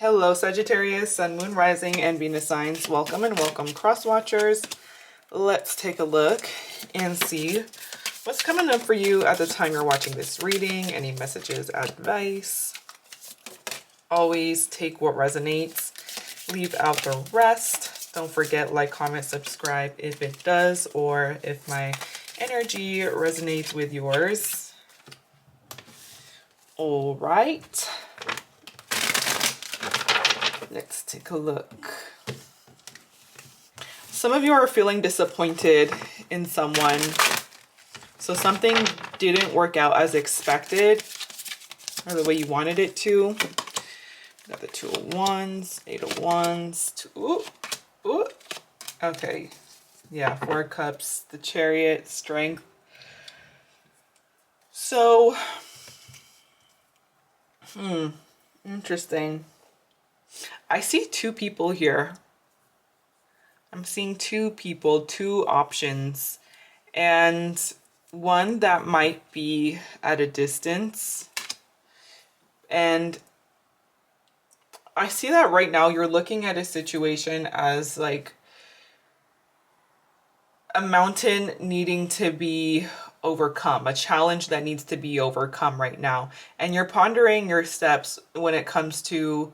Hello Sagittarius, Sun, Moon, Rising, and Venus signs. Welcome and welcome, cross watchers. Let's take a look and see what's coming up for you at the time you're watching this reading. Any messages, advice. Always take what resonates, leave out the rest. Don't forget, like, comment, subscribe if it does, or if my energy resonates with yours. All right. Let's take a look. Some of you are feeling disappointed in someone. So something didn't work out as expected or the way you wanted it to. Got the Two of Wands, Eight of Wands, Okay. Yeah, Four of Cups, the Chariot, Strength. So, interesting. I see two people here. I'm seeing two people, two options, and one that might be at a distance. And I see that right now you're looking at a situation as like a mountain needing to be overcome, a challenge that needs to be overcome right now. And you're pondering your steps when it comes to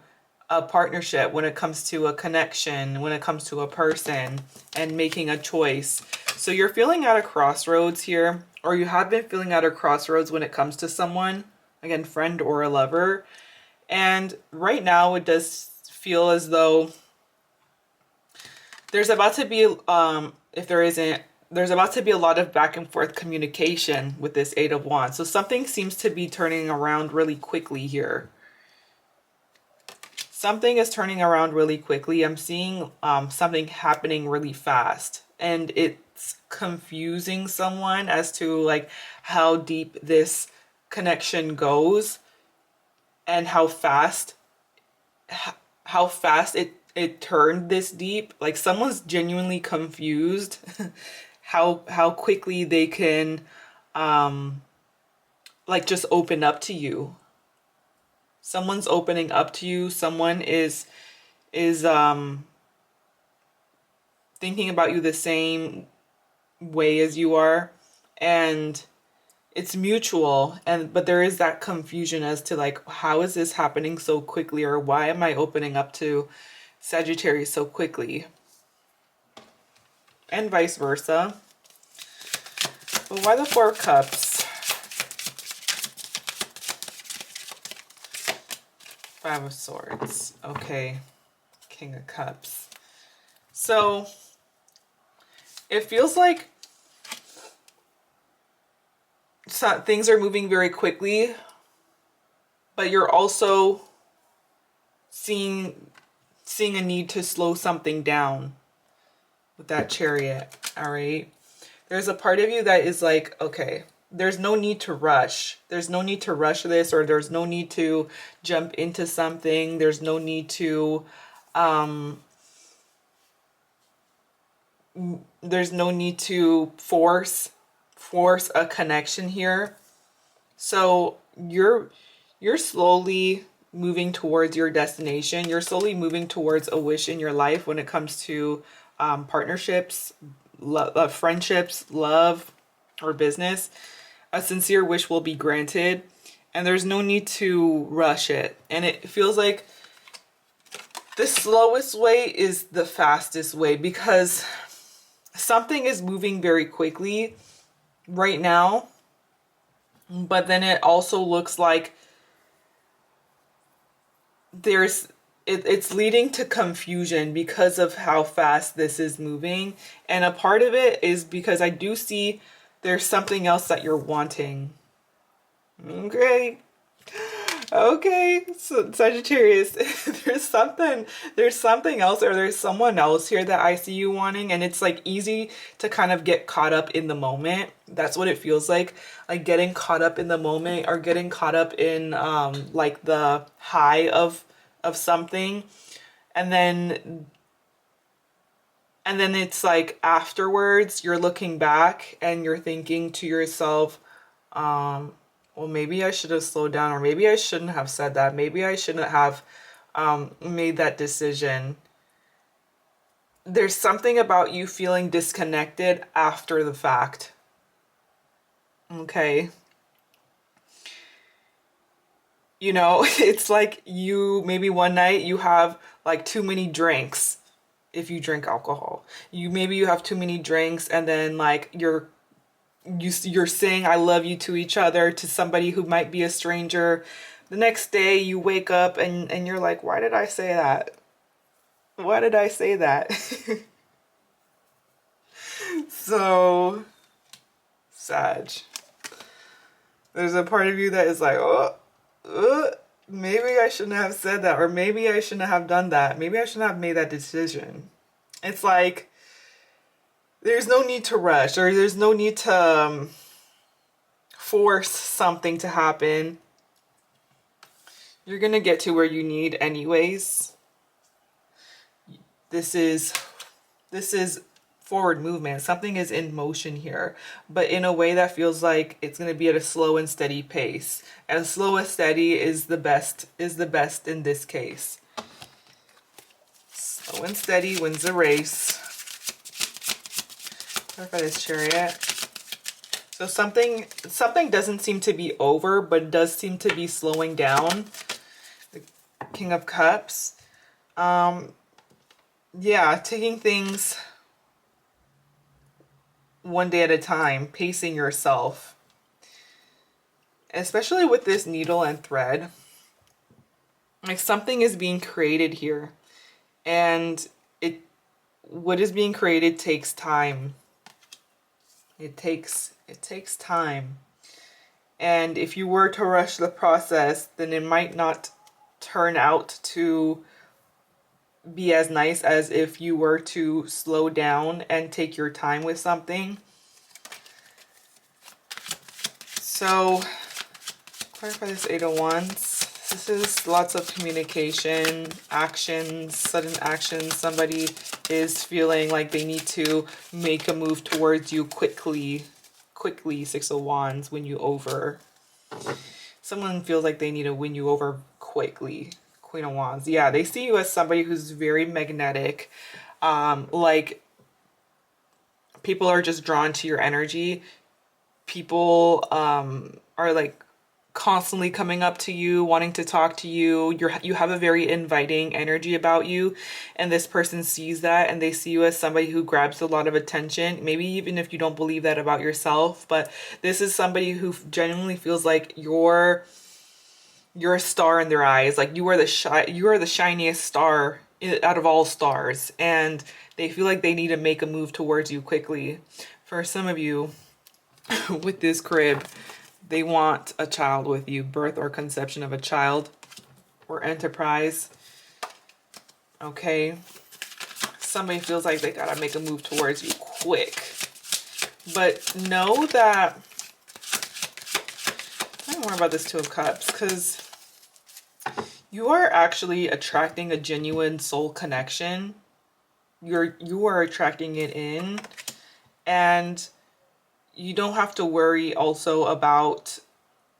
a partnership, when it comes to a connection, when it comes to a person, and making a choice. So you're feeling at a crossroads here, or you have been feeling at a crossroads when it comes to someone, again, friend or a lover. And right now it does feel as though there's about to be, if there isn't, there's about to be a lot of back and forth communication with this Eight of Wands. So something seems to be turning around really quickly here. Something is turning around really quickly. I'm seeing something happening really fast, and it's confusing someone as to like how deep this connection goes and how fast it turned this deep. Like someone's genuinely confused how quickly they can like just open up to you. Someone's opening up to you. Someone is thinking about you the same way as you are, and it's mutual. But there is that confusion as to like, how is this happening so quickly, or why am I opening up to Sagittarius so quickly, and vice versa. But why the Four of Cups? Five of Swords. Okay. King of Cups. So it feels like things are moving very quickly, but you're also seeing a need to slow something down with that Chariot. All right. There's a part of you that is like, okay, there's no need to rush. There's no need to rush this, or there's no need to jump into something. There's no need to, there's no need to force a connection here. So you're slowly moving towards your destination. You're slowly moving towards a wish in your life when it comes to partnerships, friendships, love, or business. A sincere wish will be granted, and there's no need to rush it. And it feels like the slowest way is the fastest way, because something is moving very quickly right now, but then it also looks like it's leading to confusion because of how fast this is moving. And a part of it is because I do see there's something else that you're wanting. Okay. Okay, so Sagittarius, there's something else, or there's someone else here that I see you wanting, and it's like easy to kind of get caught up in the moment. That's what it feels like getting caught up in the moment, or getting caught up in like the high of something, and then it's like afterwards you're looking back and you're thinking to yourself, well, maybe I should have slowed down, or maybe I shouldn't have said that. Maybe I shouldn't have made that decision. There's something about you feeling disconnected after the fact. Okay. You know, it's like you, maybe one night you have like too many drinks. If you drink alcohol, maybe you have too many drinks, and then like you're saying I love you to each other to somebody who might be a stranger. The next day you wake up and you're like, why did I say that? Why did I say that? So, Sag. There's a part of you that is like, oh, maybe I shouldn't have said that, or maybe I shouldn't have done that. Maybe I shouldn't have made that decision. It's like, there's no need to rush, or there's no need to force something to happen. You're gonna get to where you need anyways. This is forward movement. Something is in motion here, but in a way that feels like it's going to be at a slow and steady pace. And slow and steady is the best in this case. Slow and steady wins the race. Clarify this, Chariot. So something doesn't seem to be over, but does seem to be slowing down. The King of Cups. Yeah, taking things one day at a time, pacing yourself. Especially with this needle and thread. Like something is being created here. And what is being created takes time. It takes time. And if you were to rush the process, then it might not turn out to be as nice as if you were to slow down and take your time with something. So, clarify this Eight of Wands. This is lots of communication, actions, sudden actions. Somebody is feeling like they need to make a move towards you quickly. Six of Wands, win you over. Someone feels like they need to win you over quickly. Queen of Wands. Yeah, they see you as somebody who's very magnetic. Like people are just drawn to your energy. People are like constantly coming up to you, wanting to talk to you. You have a very inviting energy about you, and this person sees that, and they see you as somebody who grabs a lot of attention. Maybe even if you don't believe that about yourself, but this is somebody who genuinely feels like you're a star in their eyes. Like you are the shiniest star out of all stars, and they feel like they need to make a move towards you quickly. For some of you with this crib, they want a child with you, birth or conception of a child or enterprise. Okay. Somebody feels like they gotta make a move towards you quick. But know that, I don't worry about this Two of Cups, because you are actually attracting a genuine soul connection. You are attracting it in, and you don't have to worry also about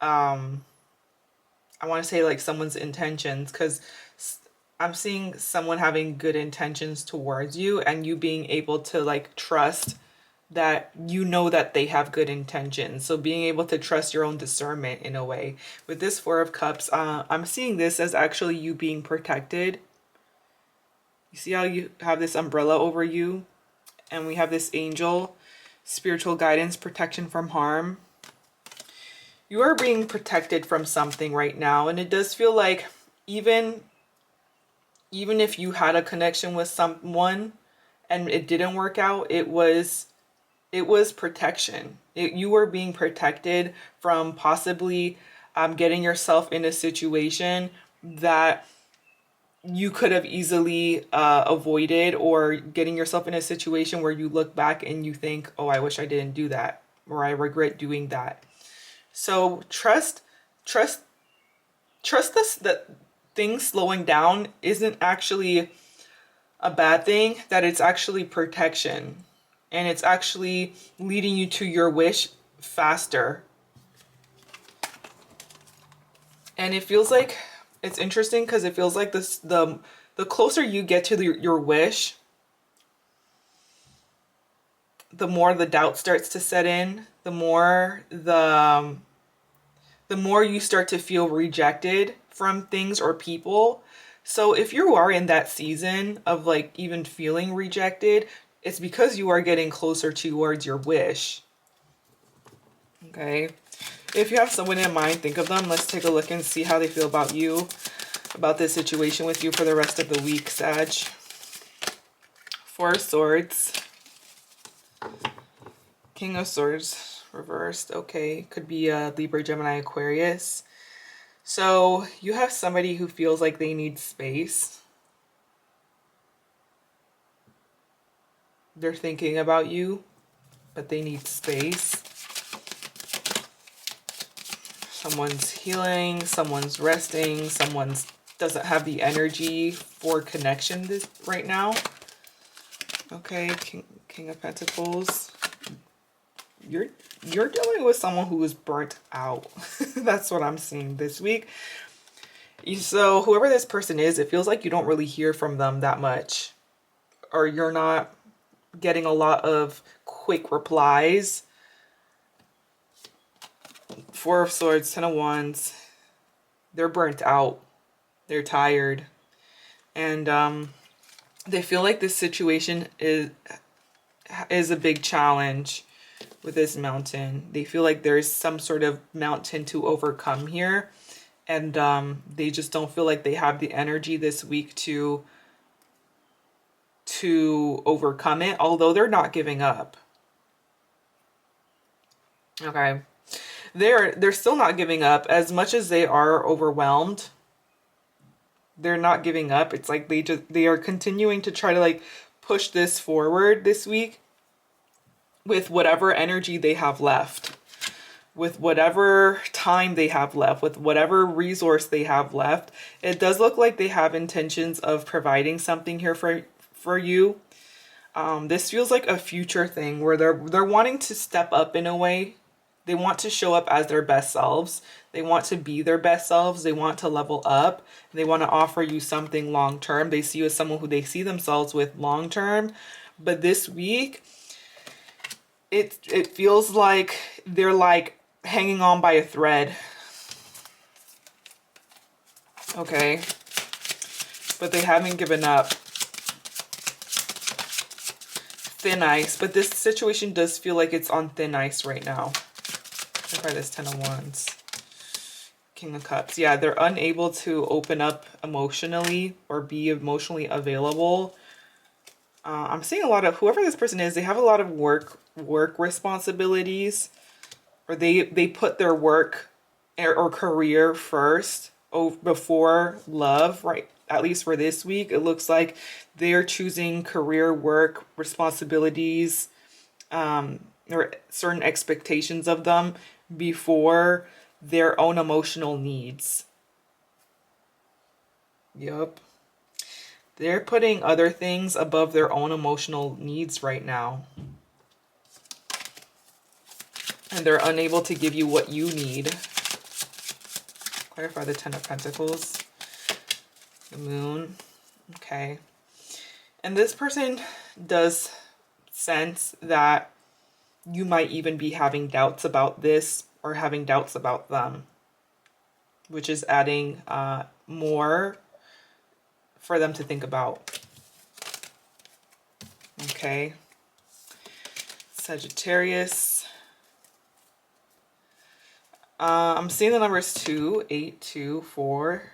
I want to say like someone's intentions, because I'm seeing someone having good intentions towards you, and you being able to like trust that you know that they have good intentions. So being able to trust your own discernment in a way. With this Four of Cups, I'm seeing this as actually you being protected. You see how you have this umbrella over you, and we have this angel, spiritual guidance, protection from harm. You are being protected from something right now, and it does feel like even if you had a connection with someone and it didn't work out, it was protection. You were being protected from possibly getting yourself in a situation that you could have easily avoided, or getting yourself in a situation where you look back and you think, oh, I wish I didn't do that, or I regret doing that. So trust this, that things slowing down isn't actually a bad thing, that it's actually protection. And it's actually leading you to your wish faster. And it feels like It's interesting because it feels like this, the closer you get to your wish, the more the doubt starts to set in, the more you start to feel rejected from things or people. So if you are in that season of like even feeling rejected, it's because you are getting closer towards your wish. Okay. If you have someone in mind, think of them. Let's take a look and see how they feel about you, about this situation with you for the rest of the week, Sag. Four of Swords. King of Swords reversed. Okay. Could be a Libra, Gemini, Aquarius. So you have somebody who feels like they need space. They're thinking about you, but they need space. Someone's healing, someone's resting, someone's doesn't have the energy for connection right now. Okay, King of Pentacles. You're dealing with someone who is burnt out. That's what I'm seeing this week. So whoever this person is, it feels like you don't really hear from them that much, or you're not getting a lot of quick replies. Four of Swords, Ten of Wands. They're burnt out. They're tired. And they feel like this situation is a big challenge with this mountain. They feel like there's some sort of mountain to overcome here. And they just don't feel like they have the energy this week to overcome it, although they're not giving up. Okay. They're still not giving up. As much as they are overwhelmed, they're not giving up. It's like they are continuing to try to like push this forward this week with whatever energy they have left, with whatever time they have left, with whatever resource they have left. It does look like they have intentions of providing something here for you. This feels like a future thing where they're wanting to step up in a way. They want to show up as their best selves. They want to be their best selves. They want to level up. They want to offer you something long term. They see you as someone who they see themselves with long term. But this week, it feels like they're like hanging on by a thread. Okay. But they haven't given up. Thin ice. But this situation does feel like it's on thin ice right now. Try this Ten of Wands. King of Cups. Yeah, they're unable to open up emotionally or be emotionally available. I'm seeing a lot of, whoever this person is, they have a lot of work responsibilities, or they put their work or career first before love, right? At least for this week, it looks like they're choosing career, work, responsibilities, or certain expectations of them before their own emotional needs. Yup. They're putting other things above their own emotional needs right now. And they're unable to give you what you need. Clarify the Ten of Pentacles. The Moon. Okay. And this person does sense that you might even be having doubts about this or having doubts about them, which is adding more for them to think about. Okay. Sagittarius. I'm seeing the numbers 2, 8, 2, 4,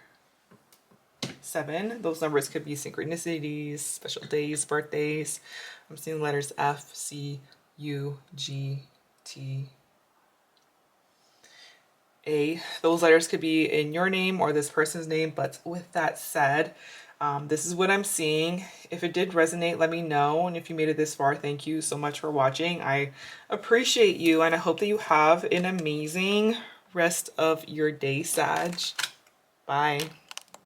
7. Those numbers could be synchronicities, special days, birthdays. I'm seeing letters F, C, U, G, T, A. Those letters could be in your name or this person's name. But with that said, this is what I'm seeing. If it did resonate, let me know. And if you made it this far, thank you so much for watching. I appreciate you, and I hope that you have an amazing rest of your day, Sag. Bye.